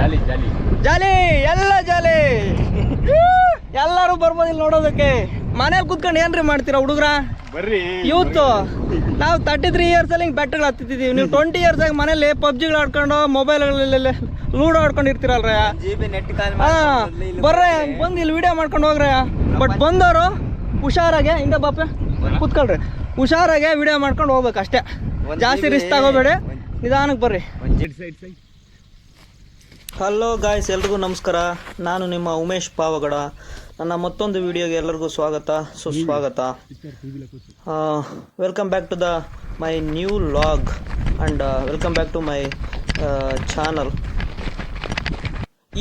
ಜಾಲಿ ಜಾಲಿ ಜಾಲಿ ಎಲ್ಲ ಜಾಲಿ ಎಲ್ಲರೂ ಬರ್ಬೋದು ಇಲ್ಲಿ ನೋಡೋದಕ್ಕೆ. ಮನೇಲಿ ಕುತ್ಕೊಂಡು ಏನ್ರಿ ಮಾಡ್ತೀರಾ ಹುಡುಗ್ರ? ಬರ್ರಿ ಯೂತ್ ನಾವು 33 ಇಯರ್ಸ್ ಅಲ್ಲಿ ಹಿಂಗೆ ಬೆಟ್ಟಗಳು ಹತ್ತಿದ್ದೀವಿ. ನೀವು 20 ಇಯರ್ಸ್ ಆಗಿ ಮನೇಲಿ ಪಬ್ಜಿಗಳು ಆಡ್ಕೊಂಡು ಮೊಬೈಲ್ಗಳಲ್ಲಿ ಲೂಡೋ ಆಡ್ಕೊಂಡು ಇರ್ತೀರಲ್ರ. ಬರ್ರೆ ಬಂದು ಇಲ್ಲಿ ವಿಡಿಯೋ ಮಾಡ್ಕೊಂಡು ಹೋಗ್ರೆ. ಬಟ್ ಬಂದವರು ಹುಷಾರಾಗೆ ಹಿಂಗೆ ಬಾಪೆ ಕುತ್ಕೊಳ್ರಿ, ಹುಷಾರಾಗೆ ವಿಡಿಯೋ ಮಾಡ್ಕೊಂಡು ಹೋಗ್ಬೇಕು ಅಷ್ಟೇ. ಜಾಸ್ತಿ ರಿಸ್ಕ್ ತಗೋಬೇಡಿ, ನಿಧಾನಕ್ಕೆ ಬರ್ರಿ. ಹಲೋ ಗಾಯ್ಸ್, ಎಲ್ರಿಗೂ ನಮಸ್ಕಾರ. ನಾನು ನಿಮ್ಮ ಉಮೇಶ್ ಪಾವಗಡ. ನನ್ನ ಮತ್ತೊಂದು ವಿಡಿಯೋಗೆ ಎಲ್ಲರಿಗೂ ಸ್ವಾಗತ, ಸುಸ್ವಾಗತ. Welcome back to my new vlog and welcome back to my channel.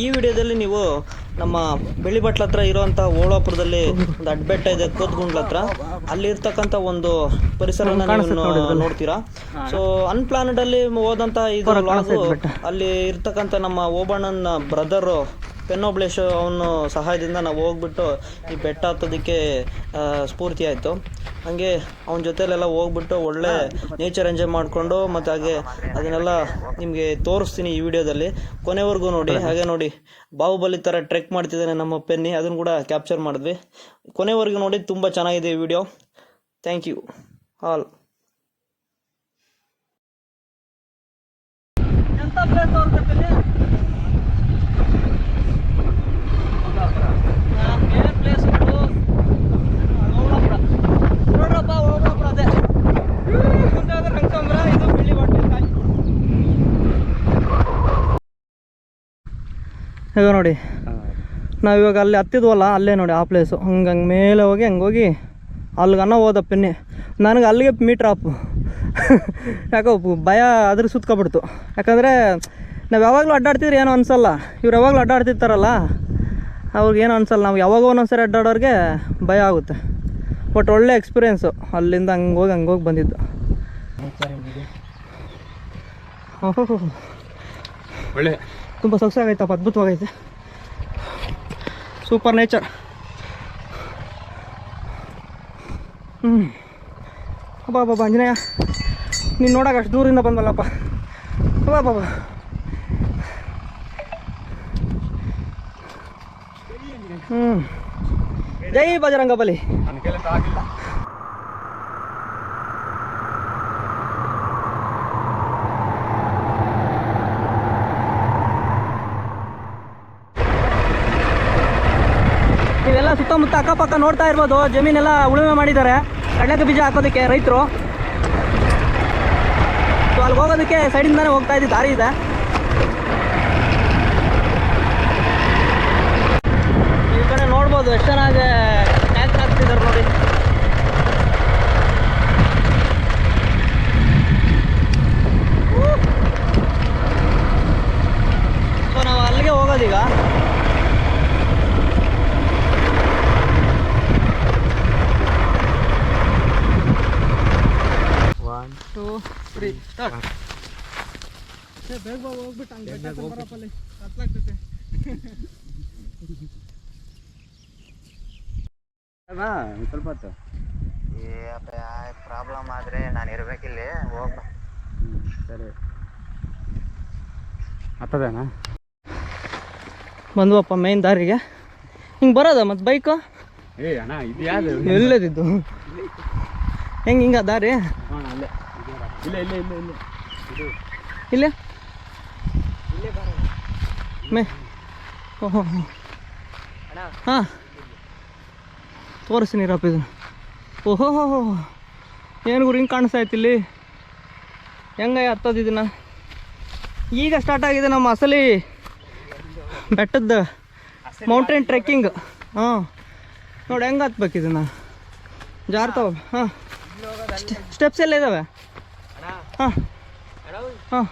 ಈ ವಿಡಿಯೋದಲ್ಲಿ ನೀವು ನಮ್ಮ ಬೆಳ್ಳಿಬಟ್ಲ ಹತ್ರ ಇರೋವಂಥ ಓಳಾಪುರದಲ್ಲಿ ಒಂದು ಅಡ್ಬೆಟ್ಟ ಇದೆ, ಕೋತ್ಗುಂಡ್ಲ ಹತ್ರ. ಅಲ್ಲಿ ಇರ್ತಕ್ಕಂಥ ಒಂದು ಪರಿಸರನ ನೀವು ನೋಡ್ತೀರಾ. ಸೊ ಅನ್ಪ್ಲಾನೆಡ್ ಅಲ್ಲಿ ಹೋದಂಥ ಇದು ವ್ಲಾಗು. ಅಲ್ಲಿ ಇರ್ತಕ್ಕಂಥ ನಮ್ಮ ಓಬಣ್ಣನ ಬ್ರದರು ಪೆನ್ನೋಬ್ಲೇಶ್ ಅವನ ಸಹಾಯದಿಂದ ನಾವು ಹೋಗ್ಬಿಟ್ಟು ಈ ಬೆಟ್ಟ ಹತ್ತೋದಕ್ಕೆ ಸ್ಫೂರ್ತಿ ಆಯಿತು. ಹಾಗೆ ಅವನ ಜೊತೆಲೆಲ್ಲ ಹೋಗ್ಬಿಟ್ಟು ಒಳ್ಳೆ ನೇಚರ್ ಎಂಜಾಯ್ ಮಾಡಿಕೊಂಡು ಮತ್ತು ಹಾಗೆ ಅದನ್ನೆಲ್ಲ ನಿಮಗೆ ತೋರಿಸ್ತೀನಿ ಈ ವಿಡಿಯೋದಲ್ಲಿ. ಕೊನೆವರೆಗೂ ನೋಡಿ. ಹಾಗೆ ನೋಡಿ, ಬಾಹುಬಲಿ ಥರ ಟ್ರೆಕ್ ಮಾಡ್ತಿದ್ದಾನೆ ನಮ್ಮ ಪೆನ್ನಿ, ಅದನ್ನು ಕೂಡ ಕ್ಯಾಪ್ಚರ್ ಮಾಡಿದ್ವಿ. ಕೊನೆವರೆಗೂ ನೋಡಿ, ತುಂಬ ಚೆನ್ನಾಗಿದೆ ಈ ವಿಡಿಯೋ. Thank you all. ಎಂಥ ಪ್ಲೇಸ್ ತೋರಿಸ್ತೀನಿ ಈಗ ನೋಡಿ. ನಾವಿವಾಗ ಅಲ್ಲಿ ಹತ್ತಿದ್ವಲ್ಲ, ಅಲ್ಲೇ ನೋಡಿ ಆ ಪ್ಲೇಸು. ಹಂಗೆ ಮೇಲೆ ಹೋಗಿ ಹೋಗಿ ಅಲ್ಲಿಗನ್ನ ಹೋದ ಪೆನ್ನಿ. ನನಗೆ ಅಲ್ಲಿಗೆ ಮೀಟ್ರ್ ಆಪು ಯಾಕೋ ಭಯ ಅದ್ರ ಸುತ್ಕೊಬಿಡ್ತು. ಯಾಕಂದರೆ ನಾವು ಯಾವಾಗಲೂ ಅಡ್ಡಾಡ್ತಿದ್ರೆ ಏನೋ ಅನಿಸಲ್ಲ, ಇವ್ರು ಯಾವಾಗಲೂ ಅಡ್ಡಾಡ್ತಿರ್ತಾರಲ್ಲ ಅವ್ರಿಗೇನು ಅನಿಸಲ್ಲ. ನಾವು ಯಾವಾಗ ಒಂದೊಂದ್ಸರಿ ಅಡ್ಡಾಡೋರಿಗೆ ಭಯ ಆಗುತ್ತೆ. ಬಟ್ ಒಳ್ಳೆ ಎಕ್ಸ್ಪೀರಿಯೆನ್ಸು. ಅಲ್ಲಿಂದ ಹಂಗೆ ಹೋಗಿ ಬಂದಿದ್ದು. ಒಳ್ಳೆ ತುಂಬ ಸೊಗಸಾಗೈತಪ್ಪ, ಅದ್ಭುತವಾಗೈತೆ. Super nature. ಬಾಬಾ ಆಂಜನೇಯ, ನೀನು ನೋಡೋಕೆ ಅಷ್ಟು ದೂರಿಂದ ಬಂದಲ್ಲಪ್ಪ. ಬಾಬಾ ಜೈ ಬಜರಂಗಬಲಿ. ನೀವೆಲ್ಲ ಸುತ್ತಮುತ್ತ ಅಕ್ಕಪಕ್ಕ ನೋಡ್ತಾ ಇರ್ಬೋದು, ಜಮೀನೆಲ್ಲ ಉಳುಮೆ ಮಾಡಿದ್ದಾರೆ ಕಡಲೆಕಾಯಿ ಬೀಜ ಹಾಕೋದಕ್ಕೆ ರೈತರು. ಸೊ ಅಲ್ಲಿ ಹೋಗೋದಕ್ಕೆ ಸೈಡಿಂದಾನೇ ಹೋಗ್ತಾ ಇದ್ದೀವಿ, ದಾರಿ ಇದೆ. ಈ ಕಡೆ ನೋಡ್ಬೋದು ಎಷ್ಟು ಚೆನ್ನಾಗಿ ಟ್ಯಾಕ್ಸ್ ಹಾಕ್ತಿದ್ದಾರೆ ನೋಡಿ. ಸೊ ನಾವು ಅಲ್ಲಿಗೆ ಹೋಗೋದೀಗ. ಬೇಗ ಹೋಗ್ಬಿಟ್ಟು ಹಂಗೆ ಬರಪ್ಪಲ್ಲಿ ಕತ್ಲಾಗ್ತೈತೆ. ಸ್ವಲ್ಪ ಹೊತ್ತು ಪ್ರಾಬ್ಲಮ್ ಆದರೆ ನಾನು ಇರಬೇಕಿಲ್ಲಿ. ಹೋಗ ಸರಿ, ಹತ್ತದೇನಾ? ಬಂದ್ವಪ್ಪ ಮೇನ್ ದಾರಿಗೆ. ಹಿಂಗೆ ಬರೋದ ಮತ್ತು ಬೈಕು ಅಣ್ಣ ಇದು ಯಾವುದು ಎಲ್ಲದಿದ್ದು ಹಿಂಗೆ ದಾರಿ? ಅಲ್ಲೇ ಇಲ್ಲ ಇಲ್ಲ ಇಲ್ಲ ಇಲ್ಲ ಇದು ಇಲ್ಲೇ ಮೇ. ಓಹೋ ಹಾಂ, ತೋರಿಸ್ತೀನಿ ರಪ್ಪ ಇದನ್ನು. ಓಹೋ ಏನು ಗುರು ಹಿಂಗೆ ಕಾಣಿಸ್ತಾ ಇತ್ತು ಇಲ್ಲಿ. ಹೆಂಗೆ ಹತ್ತೋದು ಇದನ್ನು? ಈಗ ಸ್ಟಾರ್ಟ್ ಆಗಿದೆ ನಮ್ಮ ಅಸಲಿ ಬೆಟ್ಟದ ಮೌಂಟೇನ್ ಟ್ರೆಕ್ಕಿಂಗ್. ಹಾಂ ನೋಡಿ ಹೆಂಗೆ ಹತ್ಬೇಕು ಇದನ್ನು. ಜಾರ್ತಾವ. ಹಾಂ, ಸ್ಟೆಪ್ಸ್ ಎಲ್ಲ ಇದ್ದಾವೆ. ಹಾಂ ಹಾಂ,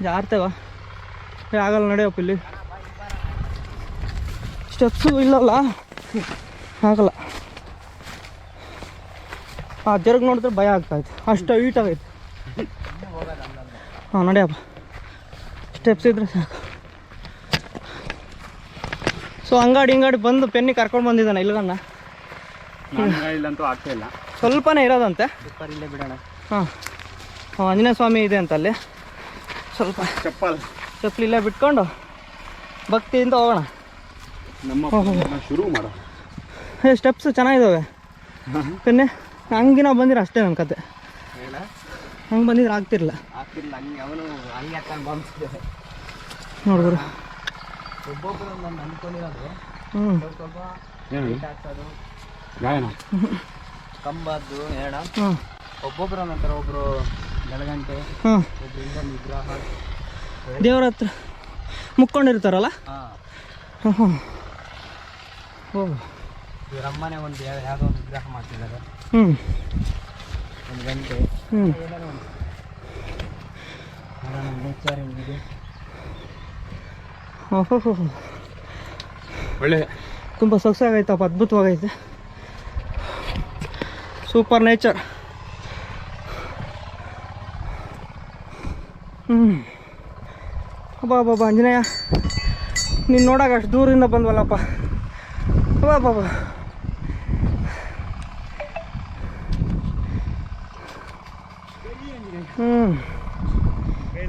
ಜಾರ್ತೇವ ಆಗಲ್ಲ, ನಡೆಯಪ್ಪ. ಇಲ್ಲಿ ಸ್ಟೆಪ್ಸು ಇಲ್ಲಲ್ಲ, ಆಗಲ್ಲ. ಆ ಜರ್ಗ್ ನೋಡಿದ್ರೆ ಭಯ ಆಗ್ತಾಯಿತ್ತು, ಅಷ್ಟು ಹೈಟಾಗೈತೆ. ಹಾಂ ನಡೆಯಪ್ಪ, ಸ್ಟೆಪ್ಸ್ ಇದ್ರೆ ಸಾಕು. ಸೊ ಅಂಗಡಿ ಬಂದು ಪೆನ್ನಿ ಕರ್ಕೊಂಡು ಬಂದಿದ್ದಾನೆ ಇಲ್ಗನ್ನ. ಇಲ್ಲಂತೂ ಆಗ್ತಾ ಇಲ್ಲ, ಸ್ವಲ್ಪನೇ ಇರೋದಂತೆ. ಇಲ್ಲೇ ಬಿಡೋಣ. ಹಾಂ ಆಂಜನೇಯ ಸ್ವಾಮಿ ಇದೆ ಅಂತ ಅಲ್ಲಿ ಸ್ವಲ್ಪ ಚಪ್ಪಲಿಲ್ಲ ಬಿಟ್ಕೊಂಡು ಭಕ್ತಿಯಿಂದ ಹೋಗೋಣ. ಶುರು ಮಾಡೋ ಸ್ಟೆಪ್ಸ್ ಚೆನ್ನಾಗಿದ್ದಾವೆ ಪೆನ್ನೆ. ಹಂಗೆ ನಾವು ಬಂದಿರ ಅಷ್ಟೇ ನನ್ನ ಕತೆ. ಹಂಗೆ ಬಂದಿದ್ರೆ ಆಗ್ತಿರಲಿಲ್ಲ ನೋಡಿದ್ರು. ಗಾಯನ ಕಂಬದ್ದು ಹೇಳ ಹ್ಞೂ ಒಬ್ಬೊಬ್ರು ನಂತರ ಒಬ್ರು ಬೆಳಗಂಟೆ ಹಾಂ ಒಬ್ರಿಂದ ವಿಗ್ರಹ. ದೇವ್ರ ಹತ್ರ ಮುಕ್ಕೊಂಡಿರ್ತಾರಲ್ಲ. ಹಾಂ ಹ್ಞೂ ಓ ಇವರಮ್ಮನೆ ಒಂದು ಯಾವುದೋ ಒಂದು ವಿಗ್ರಹ ಮಾಡ್ತಿದ್ದಾರೆ. ಹ್ಞೂ ಒಂದು ಗಂಟೆ ಹ್ಞೂ ಏನಾದ್ರು ಒಂದು ನೇಚರ್ ಇದೆ. ಓಹೋ ಒಳ್ಳೆ ತುಂಬ ಸೊಗಸಾಗೈತಪ್ಪ, ಅದ್ಭುತವಾಗೈತೆ. Super nature. ಅಬ್ಬಾ ಆಂಜನೇಯ, ನೀನು ನೋಡಾಗ ಅಷ್ಟು ದೂರಿಂದ ಬಂದ್ವಲ್ಲಪ್ಪ. ಅಬ್ಬಾ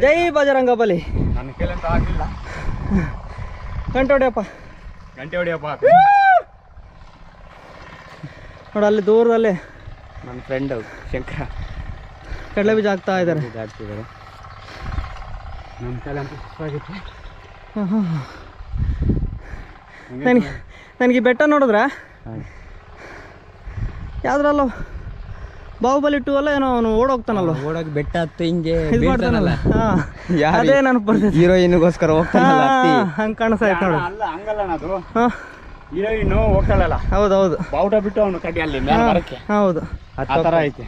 ಜೈ ಬಜರಂಗ ಬಲಿ. ನನ್ನ ಕೈಲಂತ ಆಗಲಿಲ್ಲ. ಗಂಟೆ ಹೊಡಿಯಪ್ಪ, ಗಂಟೆ ಹೊಡಿಯಪ್ಪ. ನೋಡು ಅಲ್ಲಿ ದೂರದಲ್ಲಿ ನನ್ನ ಫ್ರೆಂಡ್ ಶಂಕರ ಕಡಲೆ ಬೀಜ ಹಾಕ್ತಾ ಇದ್ದಾರೆ. ಇದಾಗ್ತಿದ್ದಾರೆ. ನನ್ನ ಕೈಲಂತ ಸುಸ್ತಾಗಿತ್ತು. ನನಗೆ ಬೆಟ್ಟ ನೋಡಿದ್ರೆ ಯಾವ್ದ್ರಲ್ಲ ಬಾಹುಬಲಿ 2 ಅಲ್ಲ ಏನೋ ಅವನು ಓಡೋಗ್ತಾನಲ್ವ, ಓಡೋಗಿ ಬೆಟ್ಟ ಹತ್ತು ಹಿಂಗೆ ಇದು ಮಾಡ್ತಾನಲ್ಲ. ಹಾಂ ಅದೇ ನನಗೆ ಬರ್ತದೆ. ಹೀರೋಯಿನ್ಗೋಸ್ಕರ ಹೋಗ್ತಾನಲ್ಲ ಹಂಗೆ ಕಾಣಿಸ್ತಾಯ್ತು ನೋಡು. ಅಲ್ಲ ಹಂಗಲ್ಲ ಅದು ಹಾಂ ಹೀರೋಯಿನ್ನು ಹೋಗ್ತಾಳಲ್ಲ, ಹೌದೌದು, ಬಾವುಟ ಬಿಟ್ಟು ಅವನು ಕಡ್ಡಿ ಅಲ್ಲಿ ಮೇಲೆ ಬರಕ್ಕೆ ಹೌದು ಆ ಥರ ಐತೆ.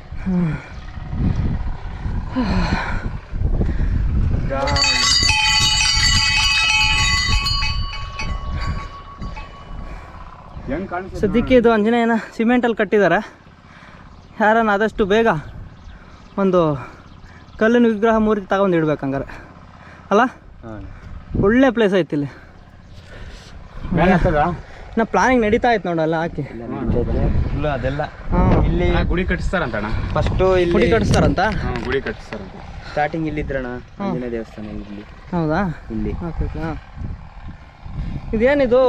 ಹೆಂಗ್ ಕಾಣಿಸುತ್ತೆ ಸದ್ಯಕ್ಕೆ ಇದು ಆಂಜನೇಯನ ಸಿಮೆಂಟಲ್ಲಿ ಕಟ್ಟಿದ್ದಾರೆ. ಯಾರನ್ನ ಆದಷ್ಟು ಬೇಗ ಒಂದು ಕಲ್ಲಿನ ವಿಗ್ರಹ ಮೂರ್ತಿ ತಗೊಂಡು ಇಡ್ಬೇಕು ಹಂಗಾರೆ ಅಲ್ಲ. ಒಳ್ಳೆ ಪ್ಲೇಸ್ ಐತಿ ಇಲ್ಲಿ. ನಾ ಪ್ಲಾನಿಂಗ್ ನಡೀತಾ ಇತ್ತು ನೋಡಲ್ಲ ಹಾಕಿ. ಅದೆಲ್ಲ ಹಾಂ ಇಲ್ಲಿ ಗುಡಿ ಕಟ್ಟಿಸ್ತಾರಂತಣ್ಣ. ಫಸ್ಟು ಇಲ್ಲಿ ಗುಡಿ ಕಟ್ಟಿಸ್ತಾರಂತ. ಗುಡಿ ಕಟ್ಟಿಸ್ತಾರಂತ. ಸ್ಟಾರ್ಟಿಂಗ್ ಇಲ್ಲಿದ್ರಣ ಆಂಜನೇಯ ದೇವಸ್ಥಾನ ಇಲ್ಲಿ. ಹೌದಾ? ಇಲ್ಲಿ ಓಕೆ ಓಕೆ. ಹಾಂ ಇದೇನಿದು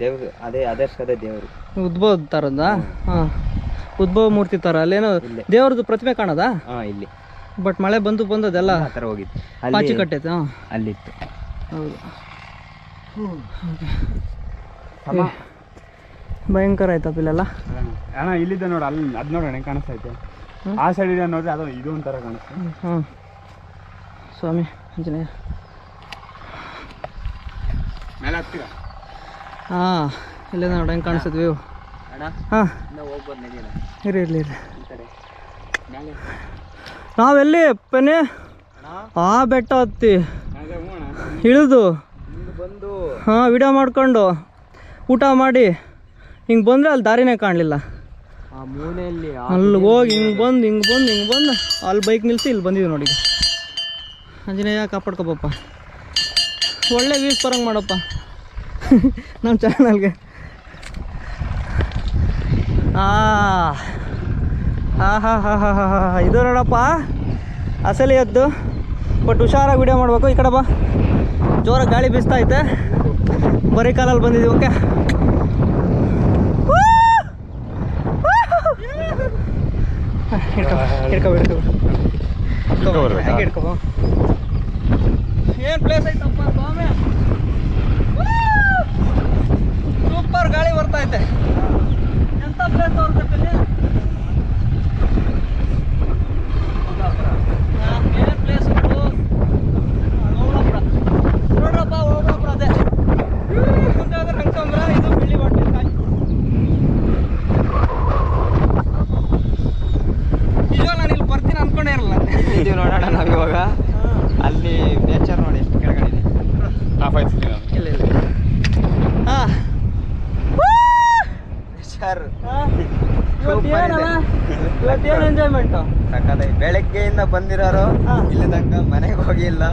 ದೇವರು, ಅದೇ ಆದರ್ಶದ ದೇವರು, ಉದ್ಭವ ಥರದ. ಹಾಂ ಉದ್ಭವ ಮೂರ್ತಿ ಥರ ಅಲ್ಲೇನೋ ದೇವ್ರದ್ದು ಪ್ರತಿಮೆ ಕಾಣೋದಾ? ಹಾಂ ಇಲ್ಲಿ. ಬಟ್ ಮಳೆ ಬಂದು ಅದೆಲ್ಲ ಆ ಥರ ಹೋಗಿತ್ತು, ಪಾಚಿ ಕಟ್ಟೈತೆ. ಹಾಂ ಅಲ್ಲಿತ್ತು. ಹೌದು. ಭಯಂಕರ ಆಯ್ತಪ್ಪ ಇಲ್ಲೆಲ್ಲ. ಅಣ್ಣ ಇಲ್ಲಿದ್ದ ನೋಡ, ಅಲ್ಲಿ ಅದು ನೋಡೋಣ ಹೆಂಗೆ ಕಾಣಿಸ್ತೈತೆ. ಆ ಸೈಡ್ ಇದೆ ನೋಡ್ರಿ, ಅದು ಇದು ಒಂಥರ ಕಾಣಿಸ್ತದೆ. ಹಾಂ ಸ್ವಾಮಿ ಆಂಜನೇಯ. ಮೇಲೆ ಹತ್ತಿರ ಹಾಂ ಇಲ್ಲೇ ನೋಡಿ ಹೆಂಗೆ ಕಾಣಿಸ್ತದೆ ವ್ಯೂ. ಅಣ್ಣ ಹಾಂ ಹೋಗ್ಬೋದು ನದೀನ ಇರಲಿ ಈ ಕಡೆ ಮೇಲೆ. ನಾವೆಲ್ಲಿ ಪೆನೆ ಆ ಬೆಟ್ಟ ಹತ್ತಿ ಇಳಿದು ಬಂದು ಹಾಂ ವಿಡಿಯೋ ಮಾಡ್ಕೊಂಡು ಊಟ ಮಾಡಿ ಹಿಂಗೆ ಬಂದರೆ ಅಲ್ಲಿ ದಾರಿನೇ ಕಾಣಲಿಲ್ಲ. ಆ ಮೂಲೆಯಲ್ಲಿ ಅಲ್ಲಿ ಹೋಗಿ ಹಿಂಗೆ ಬಂದು ಅಲ್ಲಿ ಬೈಕ್ ನಿಲ್ಲಿಸಿ ಇಲ್ಲಿ ಬಂದಿದ್ದೀವಿ ನೋಡಿ. ಆಂಜನೇಯ ಕಾಪಾಡ್ಕೊಬಪ್ಪ, ಒಳ್ಳೆ ವ್ಯೂಸ್ ಬರಂಗೆ ಮಾಡಪ್ಪ ನಮ್ಮ ಚಾನಲ್ಗೆ. ಇದು ನೋಡಪ್ಪ ಅಸಲಿ ಎದ್ದು. ಬಟ್ ಹುಷಾರಾಗಿ ವಿಡಿಯೋ ಮಾಡಬೇಕು. ಈ ಕಡೆ ಬಾ, ಜೋರಾಗಿ ಗಾಳಿ ಬೀಸ್ತಾ ಐತೆ. ಬರೀ ಕಾಲಲ್ಲಿ ಬಂದಿದ್ದೀವಿ. ಓಕೆ ಏನು ಪ್ಲೇಸ್ ಐತಪ್ಪ ಸ್ವಾಮಿ. ಸೂಪರ್ ಗಾಳಿ ಬರ್ತಾ ಐತೆ. ಎಂಥ ಪ್ಲೇಸ್ ತೋರಿಸ್ತೀನಿ. ಏನು ಪ್ಲೇಸ್ ಉಂಟು ಓಬಳಾಪುರ ನೋಡ್ರಪ್ಪ. ಓಬಳಾಪುರ ಅದೇ ಮುಂದೆ ಹೋದ್ರೆ ರಂಗಸಂದ್ರ, ಇದು ಬೆಳ್ಳಿ ಬಾಟ್ಲಿ ಕಾಯಿ. ಇವಾಗ ನಾನು ಇಲ್ಲಿ ಬರ್ತೀನಿ ಅಂದ್ಕೊಂಡೇ ಇರಲ್ಲ. ಇದೀವಿ ನೋಡೋಣ ನಾವು ಇವಾಗ. ಅಲ್ಲಿ ನೇಚರ್ ನೋಡಿ ಎಷ್ಟು ಕೆಳಗಡೆ ಇದೆ. ಇಲ್ಲ ಇಲ್ಲ. ಹಾಂ ನೇಚರ್ ಇವತ್ತೇನು ಎಂಜಾಯ್ಮೆಂಟು. ಸಕ್ಕತ್ತಾಗಿ ಬೆಳಗ್ಗೆಯಿಂದ ಬಂದಿರೋರು ಇಲ್ಲಿ ತನಕ ಮನೆಗೆ ಹೋಗಿಲ್ಲ.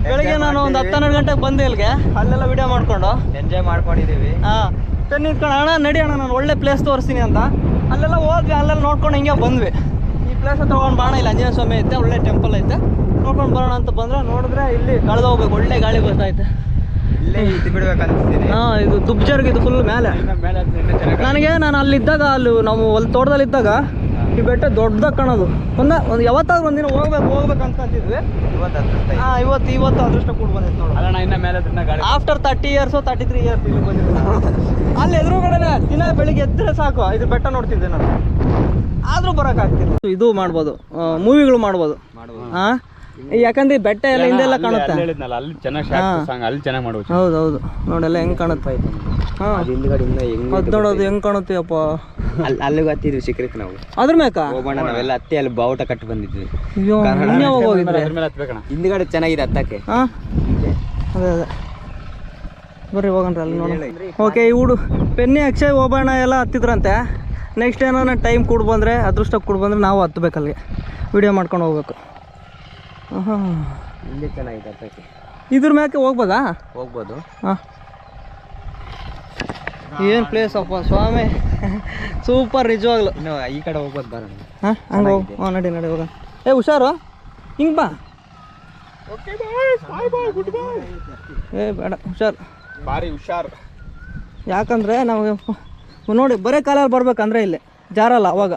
ಬೆಳಿಗ್ಗೆ ನಾನು ಒಂದು 10-12 ಗಂಟೆಗೆ ಬಂದೆ ಇಲ್ಲಿಗೆ. ಅಲ್ಲೆಲ್ಲ ವಿಡಿಯೋ ಮಾಡ್ಕೊಂಡು ಎಂಜಾಯ್ ಮಾಡ್ಕೊಂಡಿದ್ದೀವಿ. ಹಾಂ ನಿಂತ್ಕೊಂಡು ಅಣ್ಣ ನಡಿ ಅಣ್ಣ ನಾನು ಒಳ್ಳೆ ಪ್ಲೇಸ್ ತೋರಿಸ್ತೀನಿ ಅಂತ ಅಲ್ಲೆಲ್ಲ ಹೋದ್ವಿ. ಅಲ್ಲೆಲ್ಲ ನೋಡ್ಕೊಂಡು ಹಿಂಗೆ ಬಂದ್ವಿ. ಈ ಪ್ಲೇಸ್ ಹತ್ರ ಹೋಗೋಣ ಬಾಣ, ಇಲ್ಲಿ ಆಂಜನೇಯ ಸ್ವಾಮಿ ಐತೆ, ಒಳ್ಳೆ ಟೆಂಪಲ್ ಐತೆ, ನೋಡ್ಕೊಂಡು ಬರೋಣ ಅಂತ ಬಂದ್ರೆ ನೋಡಿದ್ರೆ ಇಲ್ಲಿ ಕಳೆದು ಹೋಗ್ಬೇಕು, ಒಳ್ಳೆ ಗಾಳಿ ಬರ್ತೈತೆ. ಇಲ್ಲೇ ಇದು ಬಿಡ್ಬೇಕಂತೀನಿ. ಹಾಂ, ಇದು ದುಬ್ಜರ್ಗ್, ಇದು ಫುಲ್ ಮೇಲೆ. ನಾನು ಅಲ್ಲಿದ್ದಾಗ, ಅಲ್ಲಿ ನಾವು ಅಲ್ಲಿ ತೋಟದಲ್ಲಿದ್ದಾಗ ಈ ಬೆಟ್ಟ ದೊಡ್ಡದಾಗಿ ಕಾಣೋದು. ಒಂದು ಯಾವತ್ತಾದ್ರೂ ಒಂದಿನ ಹೋಗ್ಬೇಕು ಅಂತಿದ್ವಿ. ಇವತ್ತು ಅದೃಷ್ಟ ಕೂಡ ಬಂದೈತೆ ನೋಡು. ಅಲ್ಲ ಇನ್ನ ಮೇಲೆ ಗಾಡಿ ಆಫ್ಟರ್ 30 ಇಯರ್ಸು 33 ಇಯರ್ಸ್ ಇಲ್ಲಿ ಬಂದಿದ್ದೆ. ಅಲ್ಲಿ ಎದುರುಗಡೆನೆ ದಿನ ಬೆಳಿಗ್ಗೆ ಎದ್ದರೆ ಸಾಕು ಇದು ಬೆಟ್ಟ ನೋಡ್ತಿದ್ದೆ ನಾನು, ಆದರೂ ಬರೋಕ್ಕಾಗ್ತಿಲ್ಲ. ಇದು ಮಾಡ್ಬೋದು, ಮೂವಿಗಳು ಮಾಡ್ಬೋದು. ಹಾಂ, ಯಾಕಂದ್ರೆ ಈ ಬೆಟ್ಟ ಎಲ್ಲ ಹಿಂದೆಲ್ಲ ಕಾಣುತ್ತೆ. ಅಲ್ಲಿ ಚೆನ್ನಾಗಿ ಅಲ್ಲಿ ಚೆನ್ನಾಗಿ ಮಾಡ್ಬೋದು. ಹೌದೌದು, ನೋಡೆಲ್ಲ ಹೆಂಗ್ ಕಾಣುತ್ತೆ. ಹಾಂ, ಹಿಂದ್ಗಡೆಯಿಂದ ಅದು ನೋಡೋದು ಹೆಂಗ್ ಕಾಣುತ್ತೆ ಅಪ್ಪ. ಅಲ್ಲಿಗೆ ಹತ್ತಿದ್ವಿ ಸಿಕ್ರಿಕ್ ನಾವು. ಅದ್ರ ಮೇಕ ಹೋಗೋಣ, ನಾವೆಲ್ಲ ಹತ್ತಿ ಅಲ್ಲಿ ಬಾವುಟ ಕಟ್ಟಿ ಬಂದಿದ್ವಿ. ಅಯ್ಯೋ, ಇನ್ನೇ ಹೋಗಿದ್ರೆ ಹಿಂದ್ಗಡೆ ಚೆನ್ನಾಗಿದೆ ಹತ್ತಕ್ಕೆ. ಹಾಂ, ಅದೇ ಬರ್ರಿ ಹೋಗೋಣ ಅಲ್ಲಿ ನೋಡೋಣ. ಓಕೆ, ಇವು ಪೆನ್ನಿ ಅಕ್ಷಯ್ ಹೋಗೋಣ ಎಲ್ಲ ಹತ್ತಿದ್ರಂತೆ. ನೆಕ್ಸ್ಟ್ ಏನಾರ ಟೈಮ್ ಕೂಡ ಬಂದರೆ, ಅದೃಷ್ಟ ಕೂಡ ಬಂದರೆ ನಾವು ಹತ್ತಬೇಕು, ಅಲ್ಲಿಗೆ ವಿಡಿಯೋ ಮಾಡ್ಕೊಂಡು ಹೋಗ್ಬೇಕು. ಹಾಂ, ಇಲ್ಲೇ ಚೆನ್ನಾಗಿದೆ ಹತ್ತಕ್ಕೆ. ಇದ್ರ ಮ್ಯಾಕೆ ಹೋಗ್ಬೋದಾ? ಹೋಗ್ಬೋದು. ಹಾಂ, ಏನು ಪ್ಲೇಸ್ ಅಪ್ಪ ಸ್ವಾಮಿ, ಸೂಪರ್ ನಿಜವಾಗ್ಲು. ಇನ್ನು ಈ ಕಡೆ ಹೋಗ್ಬೋದು ಬರೋಣ. ಹಾಂ, ಹಂಗೆ ಹೋಗಿ. ಹಾಂ, ನಡಿ ಹೋಗೋಣ. ಹುಷಾರು, ಹಿಂಗೆ ಬಾ. ಬೇಡ, ಹುಷಾರು, ಭಾರಿ ಹುಷಾರು. ಯಾಕಂದ್ರೆ ನಾವು ನೋಡಿ ಬರೇ ಕಾಲಲ್ಲಿ ಬರ್ಬೇಕಂದ್ರೆ ಇಲ್ಲಿ ಜಾರಲ್ಲ ಅವಾಗ.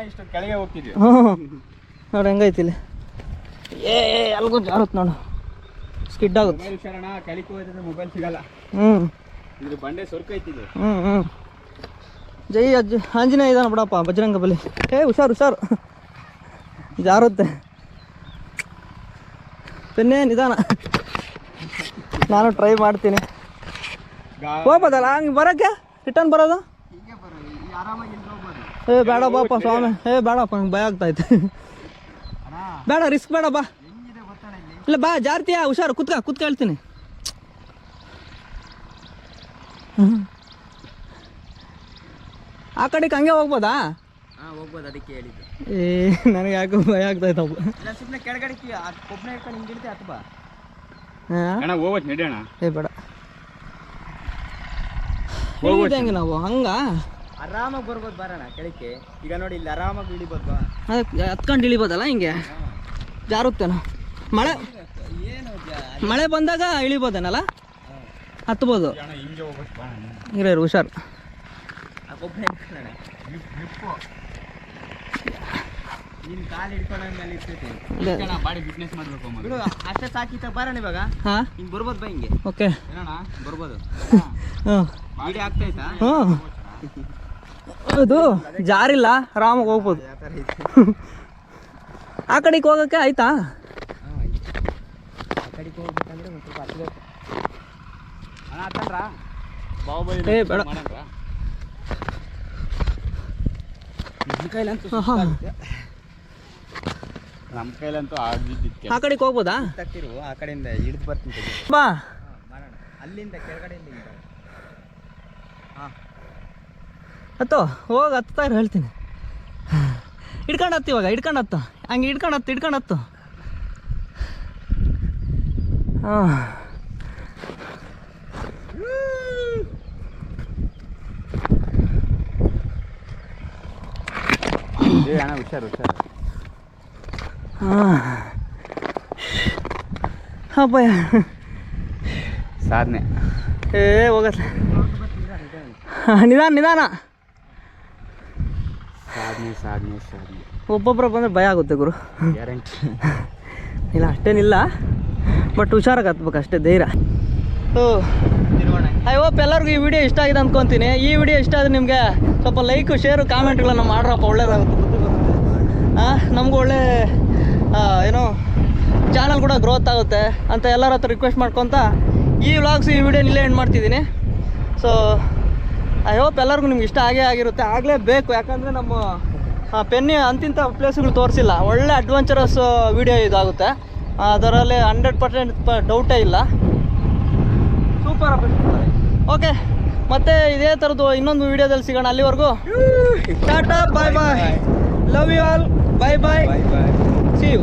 ಇಷ್ಟು ಕೆಳಗೆ ಹೋಗ್ತಿದ್ವಿ. ಹ್ಞೂ, ನೋಡಿ ಹೆಂಗೈತಿ ಇಲ್ಲಿ. ಅಲ್ಗೂ ಜಾರುತ್ತೆ ನೋಡು, ಸ್ಕಿಡ್ ಆಗುತ್ತೆ. ಕೆಳಗೆ ಹೋದ್ರೆ ಮೊಬೈಲ್ ಸಿಗಲ್ಲ. ಹ್ಞೂ, ಇದ್ರ ಬಂಡೆ ಸೊರ್ಕ ಐತಿದೆ. ಹ್ಞೂ ಜೈ ಆಂಜನೇಯ ಇದಾನ ಬಿಡಪ್ಪ, ಬಜರಂಗ ಬಲಿ. ಹುಷಾರು ಜಾರುತ್ತೆ. ಪೆನ್ನೇ ನಿಧಾನ, ನಾನು ಟ್ರೈ ಮಾಡ್ತೀನಿ. ಹೋಗ್ಬೋದಲ್ಲ ಹಂಗೆ ಬರೋಕ್ಕೆ, ರಿಟರ್ನ್ ಬರೋದು? ಬೇಡ ಬಾಪ ಸ್ವಾಮಿ, ಬೇಡಪ್ಪ, ನಂಗೆ ಭಯ ಆಗ್ತೈತೆ. ಬೇಡ, ರಿಸ್ಕ್ ಬೇಡ, ಬಾ. ಇಲ್ಲ ಬಾ, ಜಾರ್ತೀಯಾ? ಹುಷಾರು, ಕುತ್ಕ ಹೇಳ್ತೀನಿ. ಆ ಕಡೆಗೆ ಹಂಗೆ ಹೋಗ್ಬೋದಾ? ಹೋಗ್ಬೋದು, ಅದಕ್ಕೆ ಹೇಳಿದ್ದು. ನನಗೆ ಯಾಕೆ ಭಯ ಆಗ್ತಾಯ್ತಪ್ಪ. ಸುಮ್ಮನೆ ಕೆಳಗಡೆ ಒಬ್ಬನೇ ಇಟ್ಕೊಂಡು ಹಿಂಗೆ ಇಡ್ತೀವಿ ಅಥವಾ ಹೋಗ್ಬೋದು ನಡೆಯೋಣ. ಬೇಡ, ಹೋಗಿದ್ದೆ ಹಂಗೆ ನಾವು ಹಂಗ ಆರಾಮಾಗಿ ಬರ್ಬೋದು, ಬರೋಣ ಕೆಳಕ್ಕೆ. ಈಗ ನೋಡಿ ಇಲ್ಲಿ ಆರಾಮಾಗಿ ಇಳಿಬೋದು. ಅದಕ್ಕೆ ಹತ್ಕೊಂಡು ಇಳಿಬೋದಲ್ಲ, ಹಿಂಗೆ ಜಾರುತ್ತೇನೋ. ಮಳೆ ಬಂದಾಗ ಇಳಿಬೋದೇನಲ್ಲ, ಹತ್ಬೋದು. ಇರೋ ಹುಷಾರು. ನೀನು ಕಾಲು ಹಿಡ್ಕೊಂಡಾದ್ಮೇಲೆ ಇರ್ತೈತಿ. ಬಾಡಿ ಫಿಟ್ನೆಸ್ ಮಾಡಬೇಕು ಬಿಡು, ಅಷ್ಟೇ ಸಾಕಿತ್ತ ಬರೋಣ ಇವಾಗ. ಹಾಂ, ಹಿಂಗೆ ಬರ್ಬೋದು ಬಾ, ಹಿಂಗೆ. ಓಕೆ, ಬರ್ಬೋದು. ಹ್ಞೂ, ಬಾಡಿ ಆಗ್ತೈತಾ? ಹ್ಞೂ, ಅದು ಜಾರಿಲ್ಲ, ಆರಾಮಾಗಿ ಹೋಗ್ಬೋದು. ಆ ಕಡೆಗೆ ಹೋಗೋಕ್ಕೆ ಆಯ್ತಾ? ಆ ಕಡೆಗೆ ಹೋಗ್ಬೇಕಂದ್ರೆ ಒಂದು ಸ್ವಲ್ಪ ಹತ್ತಬೇಕು. ಬೇಡ, ನಮ್ಮ ಕೈಲಂತೂ ಆಗಿದ್ದಿತ್ತು. ಆ ಕಡೆಗೆ ಹೋಗ್ಬೋದಾ? ತಕ್ತಿರು, ಆ ಕಡೆಯಿಂದ ಹಿಡಿದು ಬರ್ತೀನಿ. ಬಾ, ಮಾಡೋಣ ಅಲ್ಲಿಂದ ಕೆಳಗಡೆಯಿಂದ. ಹಾಂ, ಹತ್ತು ಹೋಗಿ ಹತ್ತಾ ಇರು, ಹೇಳ್ತೀನಿ. ಹಿಡ್ಕೊಂಡು ಹತ್ತು, ಇವಾಗ ಹಿಡ್ಕೊಂಡು ಹತ್ತು, ಹಂಗೆ ಹಿಡ್ಕೊಂಡು ಹತ್ತು. ಹಾಂ, ಹುಷಾರು. ಹಾಂ, ಅಪ್ಪಯ್ಯ ಸಾಧನೆ. ಹೋಗತ್ತೆ, ನಿಧಾನ. ಸಾಧನೆ. ಒಬ್ಬೊಬ್ಬರ ಬಂದರೆ ಭಯ ಆಗುತ್ತೆ ಗುರು. ಗ್ಯಾರಂಟಿ ಇಲ್ಲ, ಅಷ್ಟೇನಿಲ್ಲ, ಬಟ್ ಹುಷಾರಾಗಿ ಹತ್ಬೇಕು ಅಷ್ಟೇ, ಧೈರ್ಯ. ಐ ಹೋಪ್ ಎಲ್ಲರಿಗೂ ಈ ವಿಡಿಯೋ ಇಷ್ಟ ಆಗಿದೆ ಅಂದ್ಕೊತೀನಿ. ಈ ವಿಡಿಯೋ ಇಷ್ಟ ಆದರೆ ನಿಮಗೆ ಸ್ವಲ್ಪ ಲೈಕು, ಶೇರು, ಕಾಮೆಂಟ್ಗಳನ್ನು ಮಾಡ್ರಪ್ಪ, ಒಳ್ಳೇದಾಗುತ್ತೆ. ನಮಗೂ ಒಳ್ಳೆ ಏನೋ ಚಾನಲ್ ಕೂಡ ಗ್ರೋತ್ ಆಗುತ್ತೆ ಅಂತ ಎಲ್ಲರ ಹತ್ರ ರಿಕ್ವೆಸ್ಟ್ ಮಾಡ್ಕೊತ ಈ ವ್ಲಾಗ್ಸ್, ಈ ವಿಡಿಯೋ ಇಲ್ಲೇ ಎಂಡ್ ಮಾಡ್ತಿದ್ದೀನಿ. ಸೊ ಐ ಹೋಪ್ ಎಲ್ಲರಿಗೂ ನಿಮ್ಗೆ ಇಷ್ಟ ಆಗಿರುತ್ತೆ, ಆಗಲೇಬೇಕು. ಯಾಕಂದರೆ ನಮ್ಮ ಪೆನ್ನಿ ಅಂತಿಂಥ ಪ್ಲೇಸ್ಗಳು ತೋರಿಸಿಲ್ಲ, ಒಳ್ಳೆ ಅಡ್ವೆಂಚರಸ್ ವಿಡಿಯೋ ಇದಾಗುತ್ತೆ. ಅದರಲ್ಲಿ 100% ಡೌಟೇ ಇಲ್ಲ. ಸೂಪರ್. ಓಕೆ, ಮತ್ತೆ ಇದೇ ಥರದ್ದು ಇನ್ನೊಂದು ವಿಡಿಯೋದಲ್ಲಿ ಸಿಗೋಣ. ಅಲ್ಲಿವರೆಗೂ tata, bye. Love you all, bye. See you.